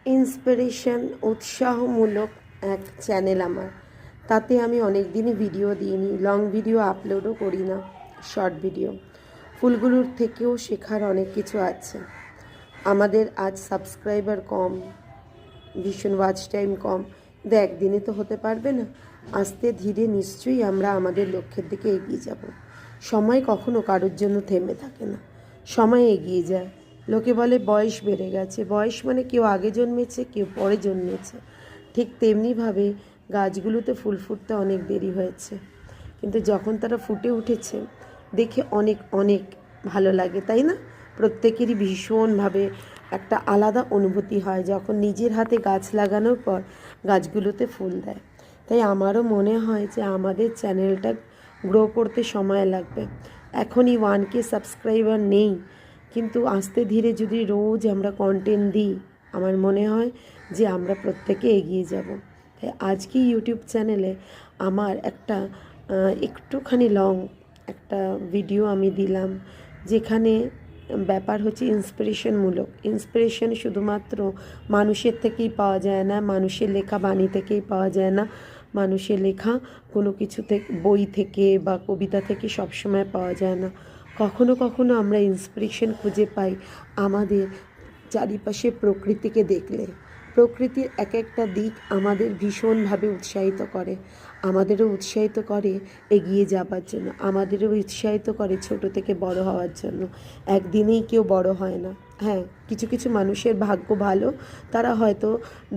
Inspiration উৎসাহমূলক এক channel আমার। তাতে আমি অনেক দিনই ভিডিও দিইনি, লং ভিডিও আপলোডও করি না, শর্ট ভিডিও। ফুলগুলোর থেকেও শেখার অনেক কিছু আছে। আমাদের আজ সাবস্ক্রাইবার কম, ভীষণ ওয়াচ টাইম কম, কিন্তু একদিনে তো হতে পারবে না। আস্তে ধীরে নিশ্চয়ই আমরা আমাদের লক্ষ্যের দিকে এগিয়ে যাব। সময় কখনো কারোর জন্য থেমে থাকে না, সময় এগিয়ে যায়। লোকে বলে বয়স বেড়ে গেছে, বয়স মানে কেউ আগে জন্মেছে, কেউ পরে জন্মেছে। ঠিক তেমনিভাবে গাছগুলোতে ফুল ফুটতে অনেক দেরি হয়েছে, কিন্তু যখন তারা ফুটে উঠেছে দেখে অনেক অনেক ভালো লাগে, তাই না? প্রত্যেকেরই ভীষণভাবে একটা আলাদা অনুভূতি হয় যখন নিজের হাতে গাছ লাগানোর পর গাছগুলোতে ফুল দেয়। তাই আমারও মনে হয় যে আমাদের চ্যানেলটা গ্রো করতে সময় লাগবে। এখনই 1K সাবস্ক্রাইবার নেই, কিন্তু আস্তে ধীরে যদি রোজ আমরা কন্টেন্ট দিই, আমার মনে হয় যে আমরা প্রত্যেকে এগিয়ে যাব। তাই আজকে ইউটিউব চ্যানেলে আমার একটা একটুখানি লং একটা ভিডিও আমি দিলাম, যেখানে ব্যাপার হচ্ছে ইন্সপিরেশনমূলক। ইন্সপিরেশন শুধুমাত্র মানুষের থেকেই পাওয়া যায় না, মানুষের লেখা বাণী থেকেই পাওয়া যায় না, মানুষের লেখা কোনো কিছু থেকে, বই থেকে বা কবিতা থেকে সবসময় পাওয়া যায় না। কখনো কখনো আমরা ইন্সপিরেশন খুঁজে পাই আমাদের চারিপাশে প্রকৃতিকে দেখলে। প্রকৃতির এক একটা দিক আমাদের ভীষণভাবে উৎসাহিত করে, আমাদেরও উৎসাহিত করে এগিয়ে যাবার জন্য, আমাদেরও উৎসাহিত করে ছোট থেকে বড় হওয়ার জন্য। একদিনেই কেউ বড় হয় না। হ্যাঁ, কিছু কিছু মানুষের ভাগ্য ভালো, তারা হয়তো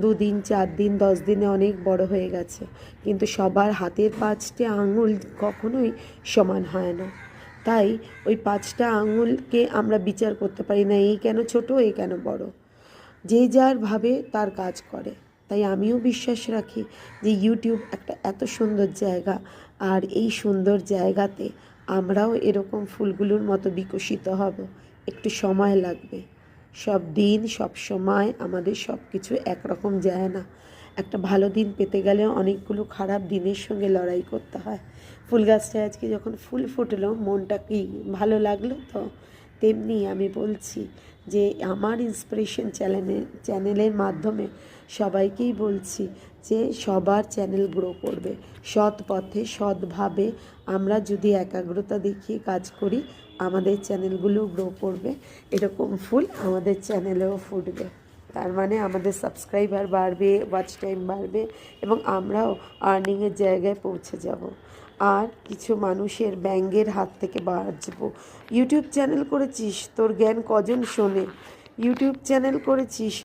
2 দিন 4 দিন 10 দিনে অনেক বড় হয়ে গেছে, কিন্তু সবার হাতের 5টে আঙুল কখনোই সমান হয় না। তাই ওই 5টা আঙুলকে আমরা বিচার করতে পারি না, এই কেন ছোট, এই কেন বড়। যে যার ভাবে তার কাজ করে। তাই আমিও বিশ্বাস রাখি যে ইউটিউব একটা এত সুন্দর জায়গা, আর এই সুন্দর জায়গাতে আমরাও এরকম ফুলগুলোর মতো বিকশিত হব। একটু সময় লাগবে। সব দিন সব সময় আমাদের সব কিছু একরকম যায় না। একটা ভালো দিন পেতে গেলেও অনেকগুলো খারাপ দিনের সঙ্গে লড়াই করতে হয়। ফুল গাছটায় আজকে যখন ফুল ফুটলো, মনটা কি ভালো লাগলো তো। তেমনি আমি বলছি যে আমার ইন্সপিরেশন চ্যানেলের মাধ্যমে সবাইকেই বলছি যে সবার চ্যানেল গ্রো করবে। সৎ পথে সৎভাবে আমরা যদি একাগ্রতা দেখিয়ে কাজ করি, আমাদের চ্যানেলগুলো গ্রো করবে। এরকম ফুল আমাদের চ্যানেলেও ফুটবে। তার মানে আমাদের সাবস্ক্রাইবার বাড়বে, ওয়াচ টাইম বাড়বে, এবং আমরাও আর্নিংয়ের জায়গায় পৌঁছে যাব। আর কিছু মানুষের ব্যঙ্গের হাত থেকে বাঁচবো। ইউটিউব চ্যানেল করেছিস, তোর জ্ঞান কজন শোনে? ইউটিউব চ্যানেল করেছিস,